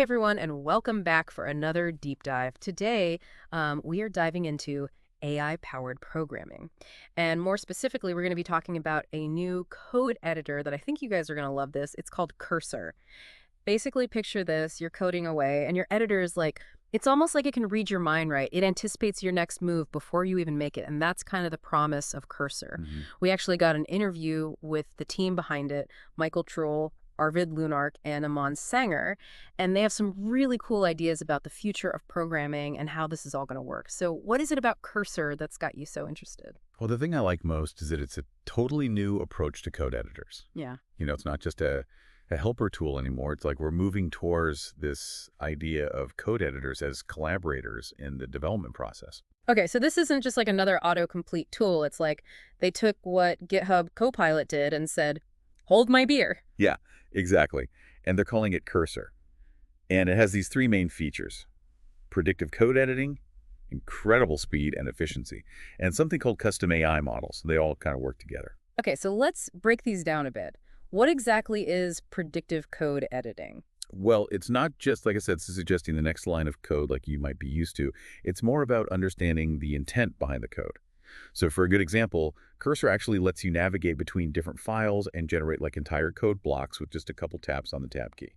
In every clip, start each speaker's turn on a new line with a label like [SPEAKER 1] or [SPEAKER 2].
[SPEAKER 1] everyone, and welcome back for another deep dive. Today, we are diving into AI-powered programming. And more specifically, we're going to be talking about a new code editor that I think you guys are going to love this. It's called Cursor. Basically, picture this, you're coding away, and your editor is like, it's almost like it can read your mind, right? It anticipates your next move before you even make it, and that's kind of the promise of Cursor.
[SPEAKER 2] Mhm.
[SPEAKER 1] We actually got an interview with the team behind it, Michael Trull, Arvid Lunark, and Aman Sanger, and they have some really cool ideas about the future of programming and how this is all going to work. So what is it about Cursor that's got you so interested?
[SPEAKER 2] Well, the thing I like most is that it's a totally new approach to code editors.
[SPEAKER 1] Yeah.
[SPEAKER 2] It's not just a helper tool anymore. It's like we're moving towards this idea of code editors as collaborators in the development process.
[SPEAKER 1] Okay, so this isn't just like another autocomplete tool. It's like they took what GitHub Copilot did and said, hold my beer.
[SPEAKER 2] Yeah, exactly. And they're calling it Cursor. And it has these three main features: predictive code editing, incredible speed and efficiency, and something called custom AI models. They all kind of work together.
[SPEAKER 1] Okay, so let's break these down a bit. What exactly is predictive code editing?
[SPEAKER 2] Well, it's not just, like I said, suggesting the next line of code like you might be used to. It's more about understanding the intent behind the code. So for a good example, Cursor actually lets you navigate between different files and generate like entire code blocks with just a couple taps on the tab key.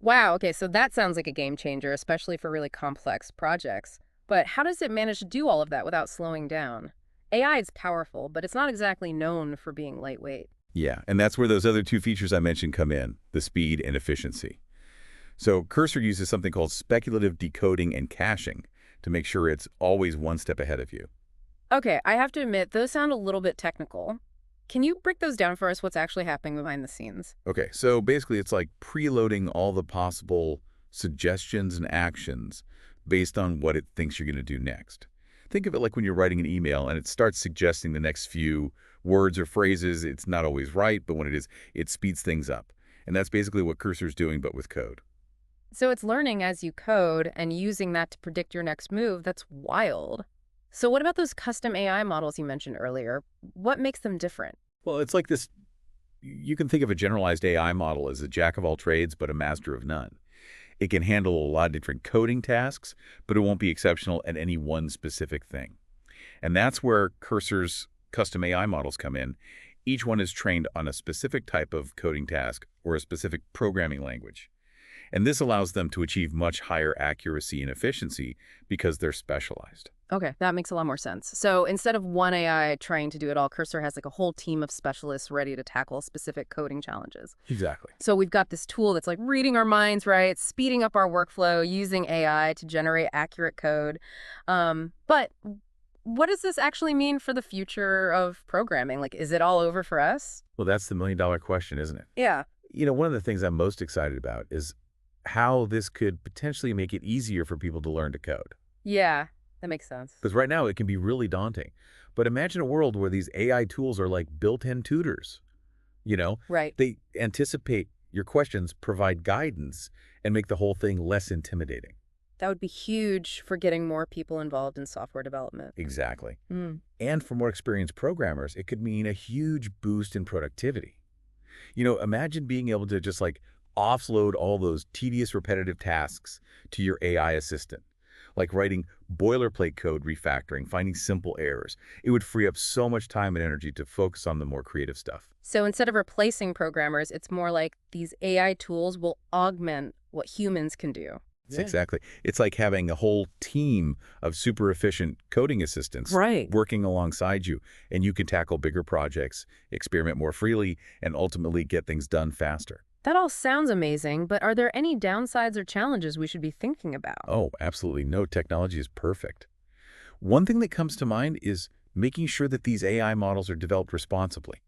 [SPEAKER 1] Wow, okay, so that sounds like a game changer, especially for really complex projects. But how does it manage to do all of that without slowing down? AI is powerful, but it's not exactly known for being lightweight.
[SPEAKER 2] Yeah, and that's where those other two features I mentioned come in, the speed and efficiency. So Cursor uses something called speculative decoding and caching to make sure it's always one step ahead of you.
[SPEAKER 1] Okay, I have to admit, those sound a little bit technical. Can you break those down for us, what's actually happening behind the scenes?
[SPEAKER 2] Okay, so basically it's like preloading all the possible suggestions and actions based on what it thinks you're going to do next. Think of it like when you're writing an email and it starts suggesting the next few words or phrases. It's not always right, but when it is, it speeds things up. And that's basically what Cursor's doing, but with code.
[SPEAKER 1] So it's learning as you code and using that to predict your next move. That's wild. So what about those custom AI models you mentioned earlier? What makes them different?
[SPEAKER 2] Well, it's like this. You can think of a generalized AI model as a jack of all trades, but a master of none. It can handle a lot of different coding tasks, but it won't be exceptional at any one specific thing. And that's where Cursor's custom AI models come in. Each one is trained on a specific type of coding task or a specific programming language. And this allows them to achieve much higher accuracy and efficiency because they're specialized.
[SPEAKER 1] Okay, that makes a lot more sense. So instead of one AI trying to do it all, Cursor has like a whole team of specialists ready to tackle specific coding challenges.
[SPEAKER 2] Exactly.
[SPEAKER 1] So we've got this tool that's like reading our minds, right? Speeding up our workflow, using AI to generate accurate code. But what does this actually mean for the future of programming? Like, is it all over for us?
[SPEAKER 2] Well, that's the million-dollar question, isn't it?
[SPEAKER 1] Yeah.
[SPEAKER 2] One of the things I'm most excited about is how this could potentially make it easier for people to learn to code.
[SPEAKER 1] Yeah, that makes sense.
[SPEAKER 2] Because right now it can be really daunting. But imagine a world where these AI tools are like built-in tutors.
[SPEAKER 1] Right.
[SPEAKER 2] They anticipate your questions, provide guidance, and make the whole thing less intimidating.
[SPEAKER 1] That would be huge for getting more people involved in software development.
[SPEAKER 2] Exactly.
[SPEAKER 1] Mm.
[SPEAKER 2] And for more experienced programmers, it could mean a huge boost in productivity. Imagine being able to just like offload all those tedious, repetitive tasks to your AI assistant, like writing boilerplate code refactoring, finding simple errors. It would free up so much time and energy to focus on the more creative stuff.
[SPEAKER 1] So instead of replacing programmers, it's more like these AI tools will augment what humans can do.
[SPEAKER 2] Exactly. It's like having a whole team of super efficient coding assistants
[SPEAKER 1] Right.
[SPEAKER 2] working alongside you, and you can tackle bigger projects, experiment more freely, and ultimately get things done faster.
[SPEAKER 1] That all sounds amazing, but are there any downsides or challenges we should be thinking about?
[SPEAKER 2] Oh, absolutely. No technology is perfect. One thing that comes to mind is making sure that these AI models are developed responsibly.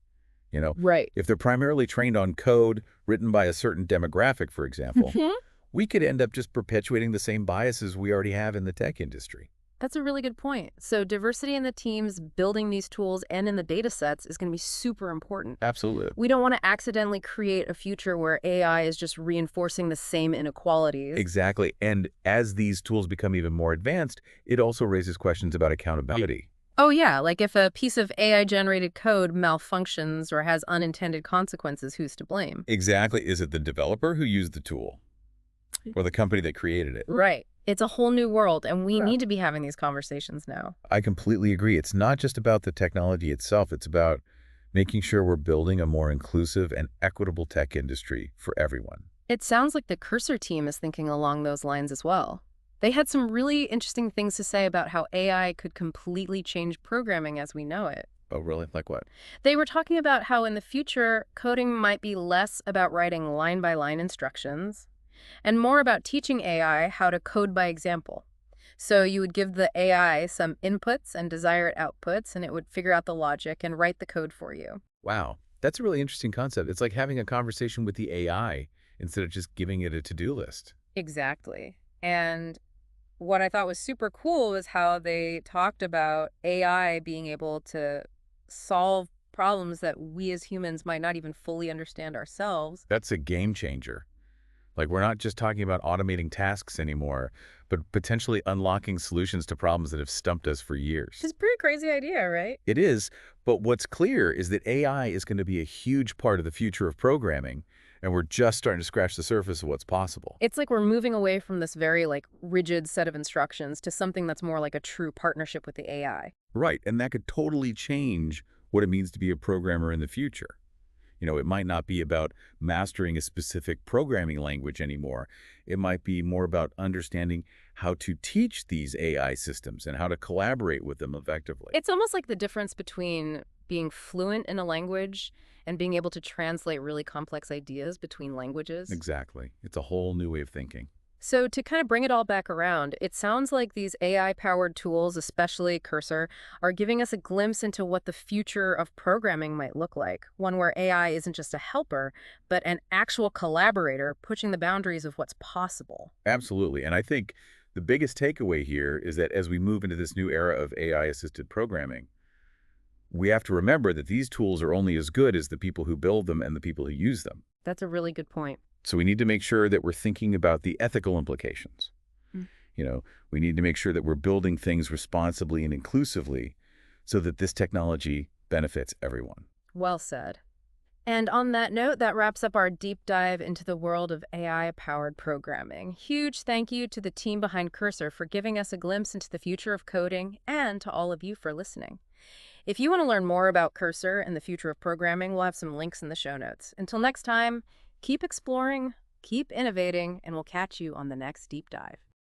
[SPEAKER 1] Right.
[SPEAKER 2] If they're primarily trained on code written by a certain demographic, for example, we could end up just perpetuating the same biases we already have in the tech industry.
[SPEAKER 1] That's a really good point. So diversity in the teams building these tools and in the data sets is going to be super important.
[SPEAKER 2] Absolutely.
[SPEAKER 1] We don't want to accidentally create a future where AI is just reinforcing the same inequalities.
[SPEAKER 2] Exactly. And as these tools become even more advanced, it also raises questions about accountability.
[SPEAKER 1] Oh, yeah, like if a piece of AI-generated code malfunctions or has unintended consequences, who's to blame?
[SPEAKER 2] Exactly. Is it the developer who used the tool? Or the company that created it.
[SPEAKER 1] Right. It's a whole new world, and we
[SPEAKER 2] Yeah.
[SPEAKER 1] need to be having these conversations now.
[SPEAKER 2] I completely agree. It's not just about the technology itself. It's about making sure we're building a more inclusive and equitable tech industry for everyone.
[SPEAKER 1] It sounds like the Cursor team is thinking along those lines as well. They had some really interesting things to say about how AI could completely change programming as we know it.
[SPEAKER 2] Oh, really? Like what?
[SPEAKER 1] They were talking about how in the future, coding might be less about writing line-by-line instructions and more about teaching AI how to code by example. So you would give the AI some inputs and desired outputs, and it would figure out the logic and write the code for you.
[SPEAKER 2] Wow. That's a really interesting concept. It's like having a conversation with the AI instead of just giving it a to-do list.
[SPEAKER 1] Exactly. And what I thought was super cool was how they talked about AI being able to solve problems that we as humans might not even fully understand ourselves.
[SPEAKER 2] That's a game changer. Like, we're not just talking about automating tasks anymore, but potentially unlocking solutions to problems that have stumped us for years.
[SPEAKER 1] It's a pretty crazy idea, right?
[SPEAKER 2] It is, but what's clear is that AI is going to be a huge part of the future of programming, and we're just starting to scratch the surface of what's possible.
[SPEAKER 1] It's like we're moving away from this very rigid set of instructions to something that's more like a true partnership with the AI.
[SPEAKER 2] Right, and that could totally change what it means to be a programmer in the future. It might not be about mastering a specific programming language anymore. It might be more about understanding how to teach these AI systems and how to collaborate with them effectively.
[SPEAKER 1] It's almost like the difference between being fluent in a language and being able to translate really complex ideas between languages.
[SPEAKER 2] Exactly. It's a whole new way of thinking.
[SPEAKER 1] So to kind of bring it all back around, it sounds like these AI-powered tools, especially Cursor, are giving us a glimpse into what the future of programming might look like. One where AI isn't just a helper, but an actual collaborator pushing the boundaries of what's possible.
[SPEAKER 2] Absolutely. And I think the biggest takeaway here is that as we move into this new era of AI-assisted programming, we have to remember that these tools are only as good as the people who build them and the people who use them.
[SPEAKER 1] That's a really good point.
[SPEAKER 2] So we need to make sure that we're thinking about the ethical implications.
[SPEAKER 1] Mm.
[SPEAKER 2] We need to make sure that we're building things responsibly and inclusively so that this technology benefits everyone.
[SPEAKER 1] Well said. And on that note, that wraps up our deep dive into the world of AI-powered programming. Huge thank you to the team behind Cursor for giving us a glimpse into the future of coding, and to all of you for listening. If you want to learn more about Cursor and the future of programming, we'll have some links in the show notes. Until next time, keep exploring, keep innovating, and we'll catch you on the next deep dive.